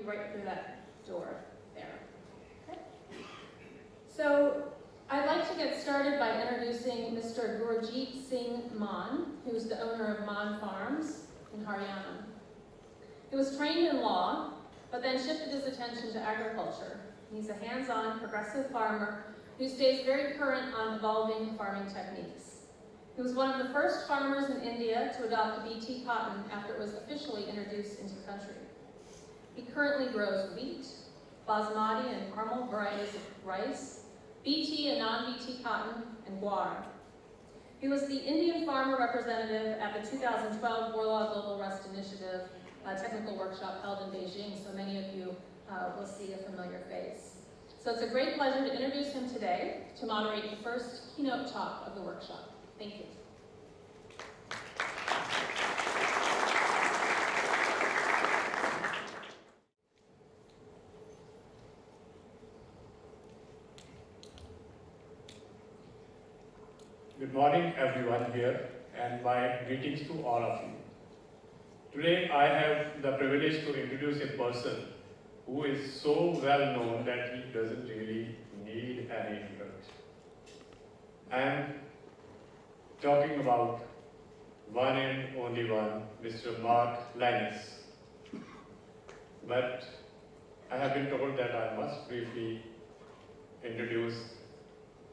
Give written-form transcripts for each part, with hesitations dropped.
be right through that door there. Okay. So I'd like to get started by introducing Mr. Gurjeet Singh Mann, who's the owner of Mann Farms in Haryana. He was trained in law, but then shifted his attention to agriculture. He's a hands-on, progressive farmer who stays very current on evolving farming techniques. He was one of the first farmers in India to adopt BT cotton after it was officially introduced into the country. He currently grows wheat, basmati and caramel varieties of rice, BT and non-BT cotton, and guar. He was the Indian farmer representative at the 2012 Borlaug Global Rest Initiative technical workshop held in Beijing, so many of you will see a familiar face. So it's a great pleasure to introduce him today to moderate the first keynote talk of the workshop. Thank you. Good morning, everyone here, and my greetings to all of you. Today, I have the privilege to introduce a person who is so well known that he doesn't really need any introduction. I am talking about one and only one, Mr. Lynas. But I have been told that I must briefly introduce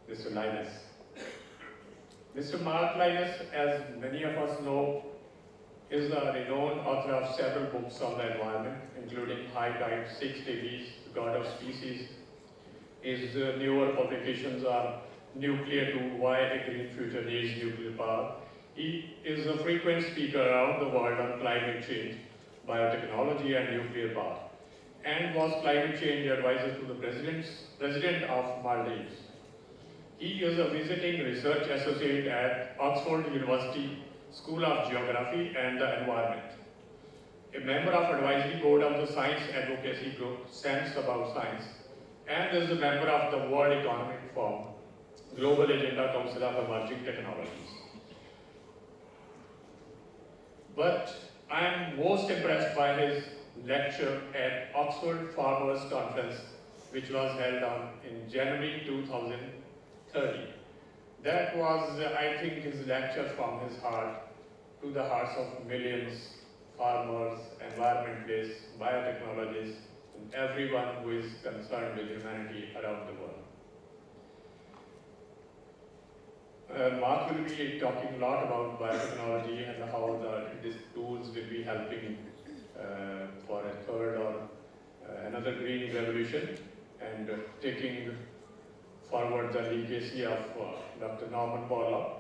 Mr. Lynas. Mr. Lynas, as many of us know, is a renowned author of several books on the environment, including High Tide, 6 Degrees, The God of Species. His newer publications are Nuclear to Why a Green Future Needs Nuclear Power. He is a frequent speaker around the world on climate change, biotechnology, and nuclear power, and was climate change advisor to the President of Maldives. He is a visiting research associate at Oxford University School of Geography and the Environment, a member of advisory board of the science advocacy group Sense About Science, and is a member of the World Economic Forum Global Agenda Council of Emerging Technologies. But I am most impressed by his lecture at Oxford Farmers Conference, which was held in January 2013. That was, I think, his lecture from his heart to the hearts of millions, farmers, environmentalists, biotechnologists, and everyone who is concerned with humanity around the world. Mark will be talking a lot about biotechnology and how these tools will be helping for a third or another green revolution and taking forward the legacy of Dr. Norman Borlaug.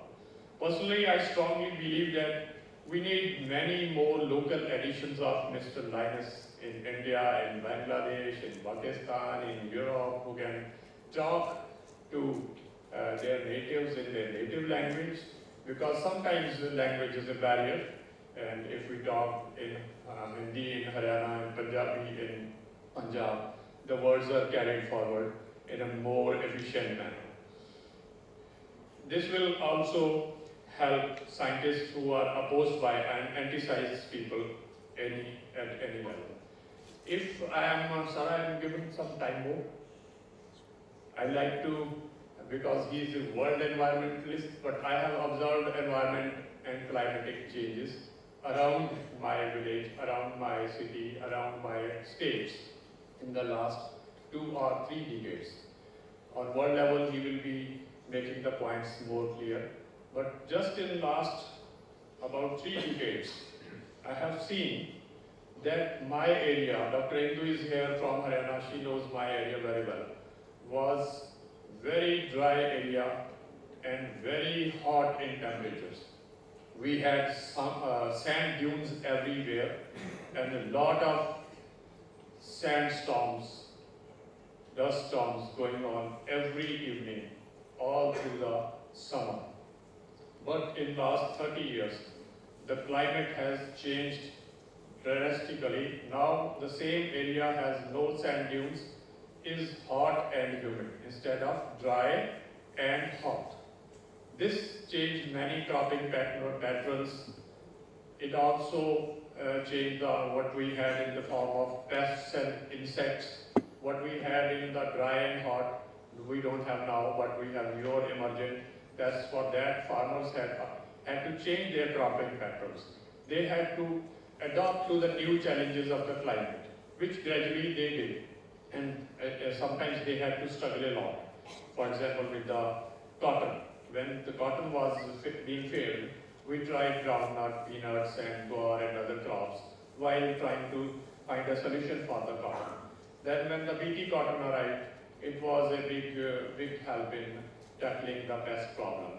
Personally, I strongly believe that we need many more local editions of Mr. Lynas in India, in Bangladesh, in Pakistan, in Europe, who can talk to their natives in their native language, because sometimes the language is a barrier, and if we talk in Hindi in Haryana and Punjabi in Punjab, the words are carried forward in a more efficient manner. This will also help scientists who are opposed by and anti-science people at any level. If I am given some time more, I like to, because he is a world environmentalist, but I have observed environment and climatic changes around my village, around my city, around my states in the last 2 or 3 decades. On world level, he will be making the points more clear. But just in last about 3 decades, I have seen that my area, Dr. Indu is here from Haryana, she knows my area very well, was very dry area and very hot in temperatures. We had some sand dunes everywhere and a lot of sandstorms, dust storms going on every evening, all through the summer. But in last 30 years, the climate has changed drastically. Now the same area has no sand dunes, is hot and humid instead of dry and hot. This changed many cropping patterns. It also changed what we had in the form of pests and insects. What we had in the dry and hot, we don't have now, but we have your emergent pests. For that, farmers had to change their cropping patterns. They had to adapt to the new challenges of the climate, which gradually they did. And sometimes they had to struggle a lot. For example, with the cotton. When the cotton was being failed, we tried groundnut, peanuts, and guar and other crops while trying to find a solution for the cotton. Then when the BT cotton arrived, it was a big help in tackling the pest problem.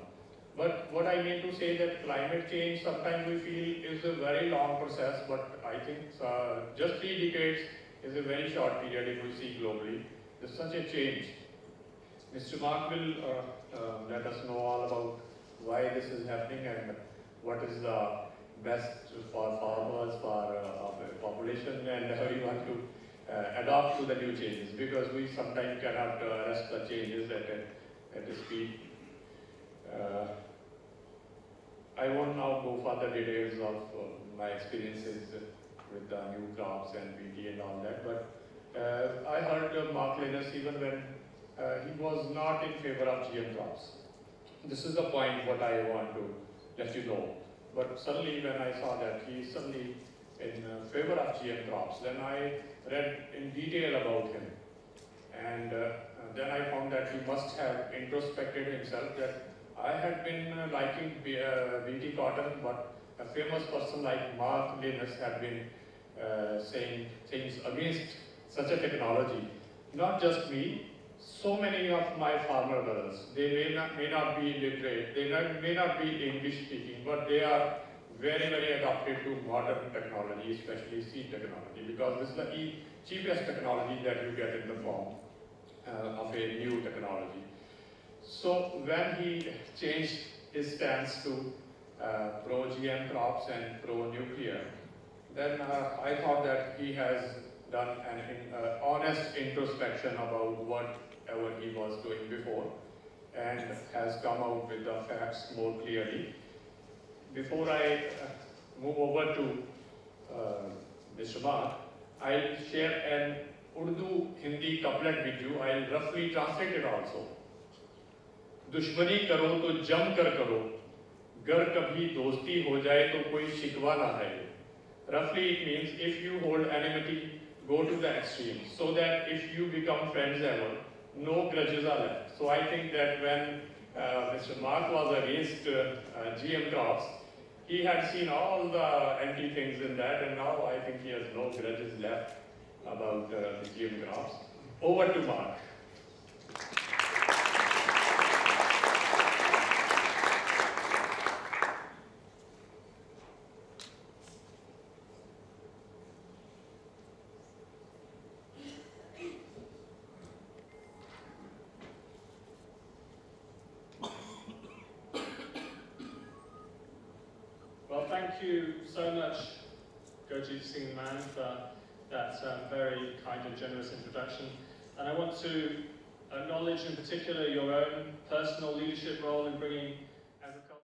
But what I mean to say that climate change sometimes we feel is a very long process, but I think just 3 decades is a very short period if we see globally. There's such a change. Mr. Mark will let us know all about why this is happening and what is the best for farmers, for population, and everyone to adapt to the new changes, because we sometimes cannot arrest the changes at a speed. I won't now go for the details of my experiences with the new crops and BT and all that, but I heard Mark Lynas even when he was not in favor of GM crops. This is the point what I want to let you know. But suddenly when I saw that he is suddenly in favor of GM crops, then I read in detail about him. And then I found that he must have introspected himself that I had been liking BT cotton, but a famous person like Mark Lynas had been saying things against such a technology. Not just me, so many of my farmer brothers, they may not be literate, they may not be English speaking, but they are very, very adapted to modern technology, especially seed technology, because this is the cheapest technology that you get in the form of a new technology. So when he changed his stance to pro-GM crops and pro-nuclear, then I thought that he has done an honest introspection about whatever he was doing before and has come out with the facts more clearly. Before I move over to Mr. Mark, I'll share an Urdu-Hindi couplet with you. I'll roughly translate it also. दुश्मनी करो तो जम कर करो, गर कभी दोस्ती हो जाए तो कोई शिकवा ना है. Roughly it means if you hold enmity, go to the extreme, so that if you become friends ever, no grudges are left. So I think that when Mr. Mark was against GM crops, he had seen all the anti things in that, and now I think he has no grudges left about the GM crops. Over to Mark. Thank you so much, Gurjeet Singh Mann, for that very kind and generous introduction. And I want to acknowledge in particular your own personal leadership role in bringing